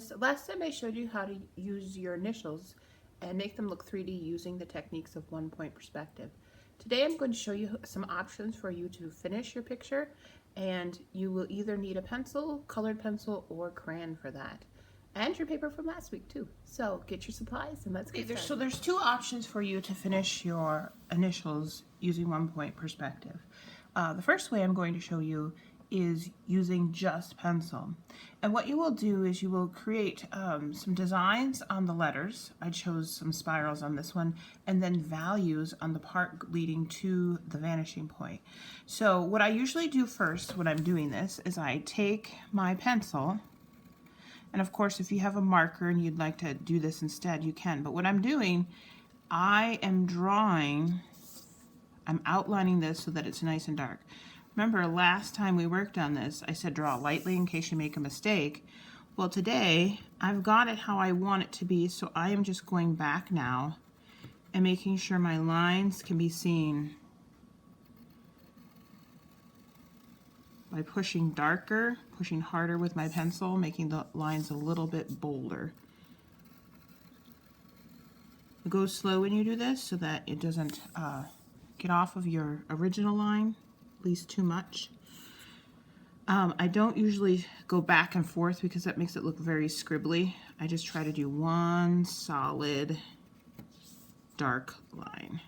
guys, last time I showed you how to use your initials and make them look 3D using the techniques of 1-point perspective. Today I'm going to show you some options for you to finish your picture, and you will either need a pencil, colored pencil, or crayon for that. And your paper from last week too. So get your supplies and let's get started. So there's two options for you to finish your initials using 1-point perspective. The first way I'm going to show you is using just pencil. And what you will do is you will create some designs on the letters. I chose some spirals on this one, and then values on the part leading to the vanishing point. So what I usually do first when I'm doing this is I take my pencil, and of course if you have a marker and you'd like to do this instead, you can. But what I'm doing, I am drawing, I'm outlining this so that it's nice and dark. Remember last time we worked on this, I said draw lightly in case you make a mistake. Well, today I've got it how I want it to be, so I am just going back now and making sure my lines can be seen by pushing darker, pushing harder with my pencil, making the lines a little bit bolder. Go slow when you do this so that it doesn't get off of your original line, at least too much. I don't usually go back and forth because that makes it look very scribbly. I just try to do one solid dark line.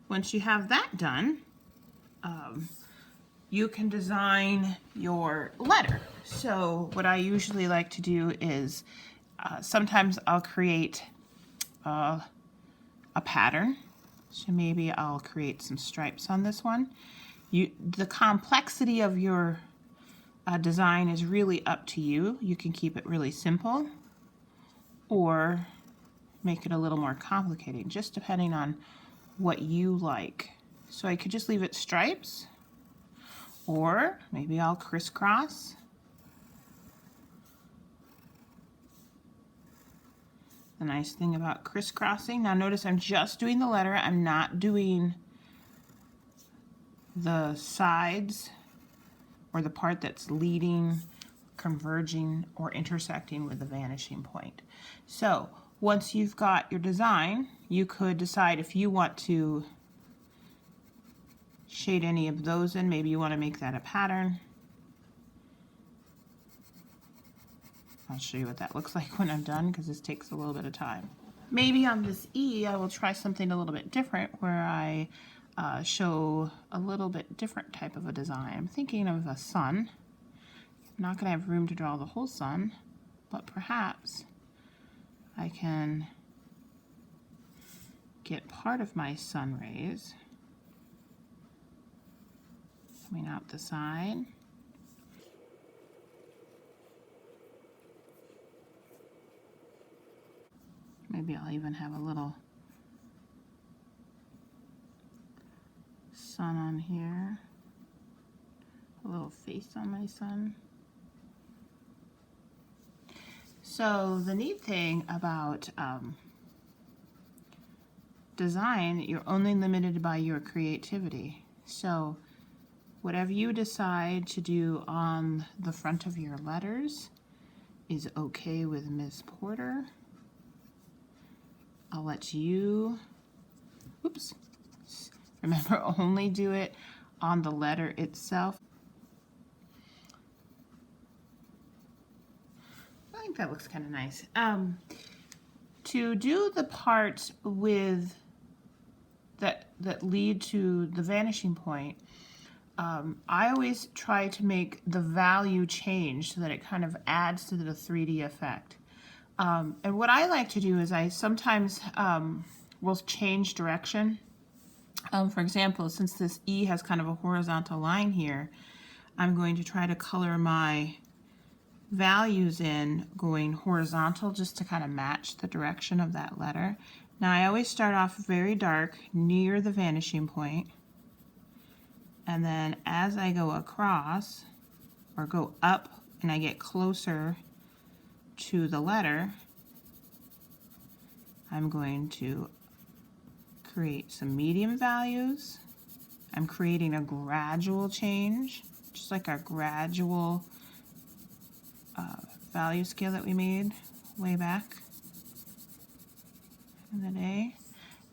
Once you have that done, you can design your letter. So what I usually like to do is sometimes I'll create a pattern. So maybe I'll create some stripes on this one. The complexity of your design is really up to you. You can keep it really simple or make it a little more complicated, just depending on what you like. So I could just leave it stripes, or maybe I'll crisscross. The nice thing about crisscrossing, now notice I'm just doing the letter, I'm not doing the sides or the part that's leading, converging, or intersecting with the vanishing point. So once you've got your design, you could decide if you want to shade any of those in. Maybe you want to make that a pattern. I'll show you what that looks like when I'm done because this takes a little bit of time. Maybe on this E, I will try something a little bit different where I show a little bit different type of a design. I'm thinking of a sun. I'm not going to have room to draw the whole sun, but perhaps I can get part of my sun rays coming out the side. Maybe I'll even have a little sun on here, a little face on my sun. So the neat thing about design, you're only limited by your creativity. So whatever you decide to do on the front of your letters is okay with Miss Porter. I'll let you, oops, remember only do it on the letter itself. I think that looks kind of nice. To do the parts with that lead to the vanishing point, I always try to make the value change so that it kind of adds to the 3D effect. And what I like to do is I sometimes will change direction. For example, since this E has kind of a horizontal line here, I'm going to try to color my values in going horizontal just to kind of match the direction of that letter. Now I always start off very dark near the vanishing point, and then as I go across or go up and I get closer to the letter, I'm going to create some medium values. I'm creating a gradual change, just like a gradual value scale that we made way back in the day.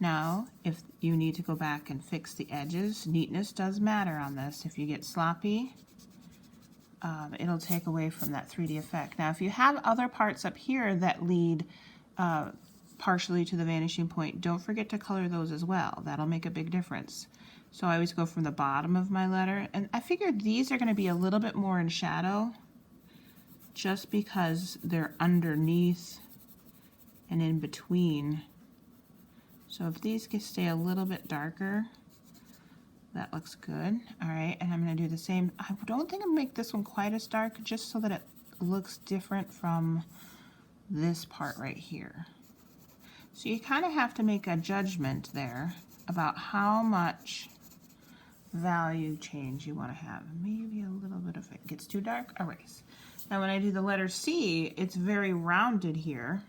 Now, if you need to go back and fix the edges, neatness does matter on this. If you get sloppy, it'll take away from that 3D effect. Now, if you have other parts up here that lead partially to the vanishing point, don't forget to color those as well. That'll make a big difference. So I always go from the bottom of my letter, and I figured these are going to be a little bit more in shadow just because they're underneath and in between. So if these can stay a little bit darker, that looks good. All right, and I'm going to do the same. I don't think I'm going to make this one quite as dark, just so that it looks different from this part right here. So you kind of have to make a judgment there about how much value change you want to have. Maybe a little bit. If it gets too dark, erase. Now when I do the letter C, it's very rounded here.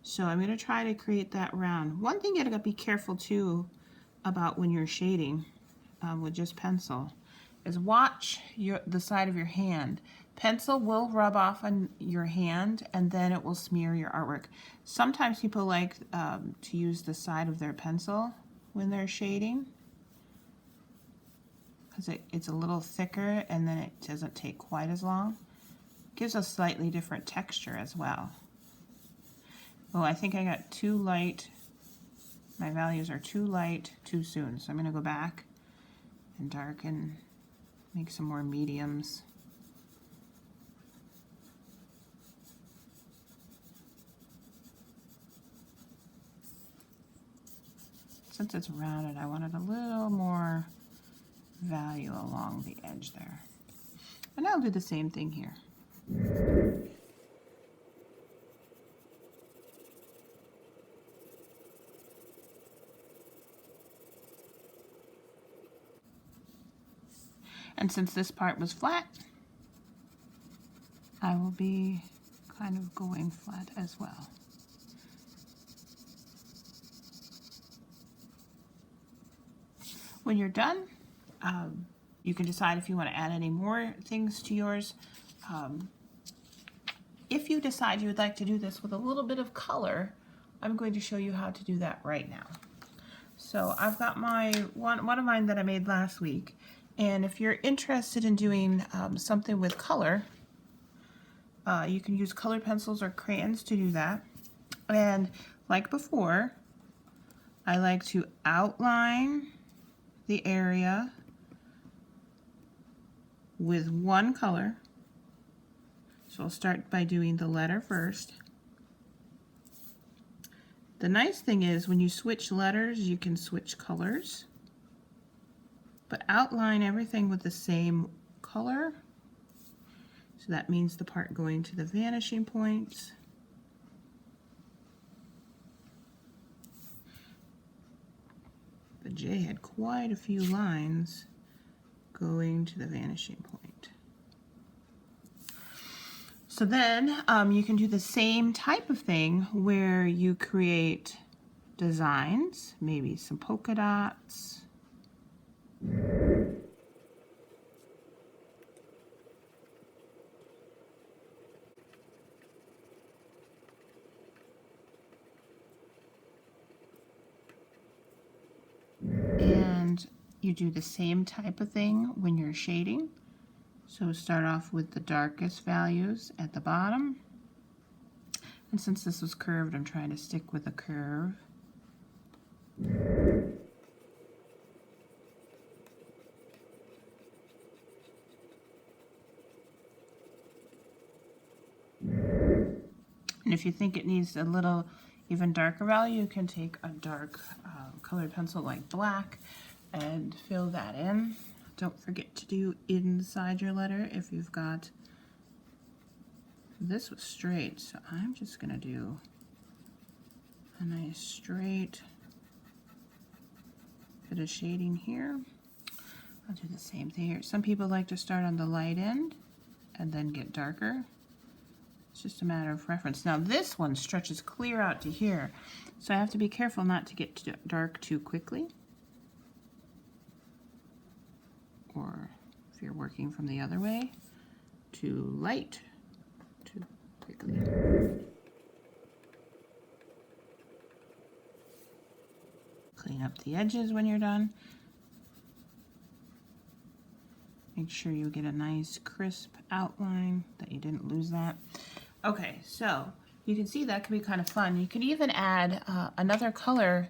So I'm going to try to create that round. One thing you got to be careful too about when you're shading with just pencil is watch the side of your hand. Pencil will rub off on your hand and then it will smear your artwork. Sometimes people like to use the side of their pencil when they're shading because it's a little thicker and then it doesn't take quite as long. It gives a slightly different texture as well. Oh, I think I got too light. My values are too light too soon. So I'm going to go back and darken, make some more mediums. Since it's rounded, I wanted a little more value along the edge there. And I'll do the same thing here. And since this part was flat, I will be kind of going flat as well. When you're done, you can decide if you want to add any more things to yours. If you decide you would like to do this with a little bit of color, I'm going to show you how to do that right now. So I've got my one of mine that I made last week. And if you're interested in doing something with color, you can use colored pencils or crayons to do that. And like before, I like to outline the area with one color. So I'll start by doing the letter first. The nice thing is when you switch letters, you can switch colors. But outline everything with the same color. So that means the part going to the vanishing point. But J had quite a few lines going to the vanishing point. So then you can do the same type of thing where you create designs, maybe some polka dots. And you do the same type of thing when you're shading. So start off with the darkest values at the bottom. And since this was curved, I'm trying to stick with a curve. And if you think it needs a little even darker value, you can take a dark colored pencil like black and fill that in. Don't forget to do inside your letter if you've got, this was straight, so I'm just gonna do a nice straight bit of shading here. I'll do the same thing here. Some people like to start on the light end and then get darker. It's just a matter of reference. Now this one stretches clear out to here, so I have to be careful not to get too dark too quickly. Or if you're working from the other way, too light quickly. Clean up the edges when you're done. Make sure you get a nice crisp outline, that you didn't lose that. Okay, so you can see that can be kind of fun. You can even add another color,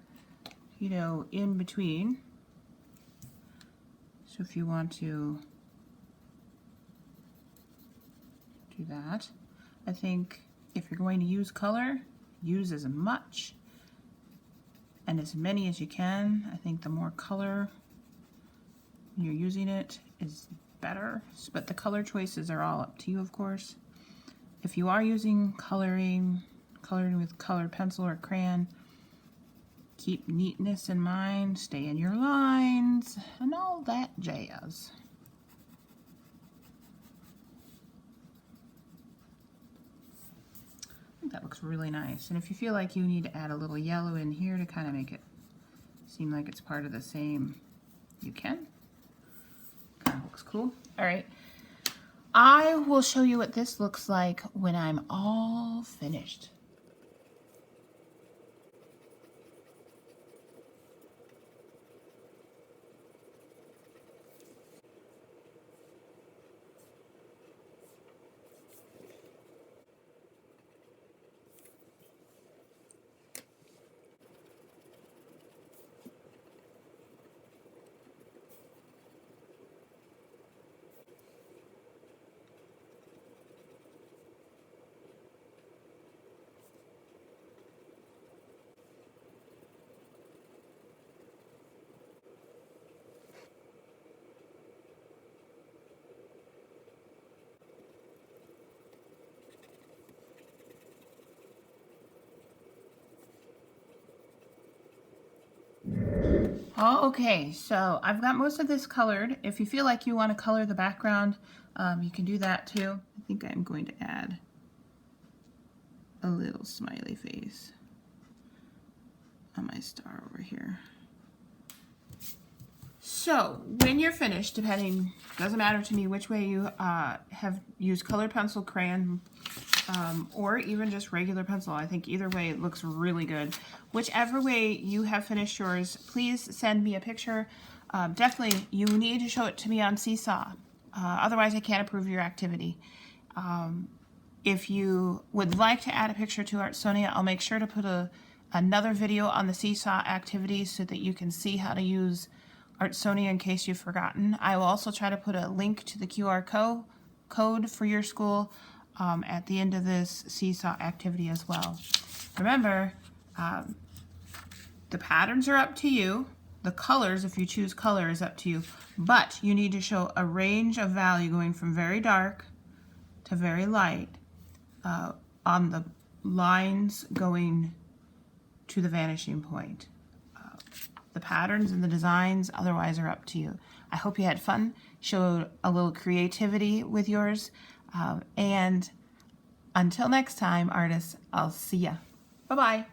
you know, in between. So if you want to do that, I think if you're going to use color, use as much and as many as you can. I think the more color you're using it is better, but the color choices are all up to you, of course. If you are using coloring with colored pencil or crayon, keep neatness in mind, stay in your lines, and all that jazz. I think that looks really nice. And if you feel like you need to add a little yellow in here to kind of make it seem like it's part of the same, you can. Kind of looks cool. All right. I will show you what this looks like when I'm all finished. Oh, okay, so I've got most of this colored. If you feel like you want to color the background, you can do that too. I think I'm going to add a little smiley face on my star over here. So when you're finished, doesn't matter to me which way you have used colored pencil, crayon, or even just regular pencil. I think either way it looks really good. Whichever way you have finished yours, please send me a picture. Definitely, you need to show it to me on Seesaw. Otherwise, I can't approve your activity. If you would like to add a picture to Artsonia, I'll make sure to put another video on the Seesaw activity so that you can see how to use Artsonia in case you've forgotten. I will also try to put a link to the QR code for your school at the end of this Seesaw activity as well. Remember, the patterns are up to you. The colors, if you choose color, is up to you. But you need to show a range of value going from very dark to very light on the lines going to the vanishing point. The patterns and the designs otherwise are up to you. I hope you had fun, showed a little creativity with yours, and until next time, artists, I'll see ya. Bye-bye.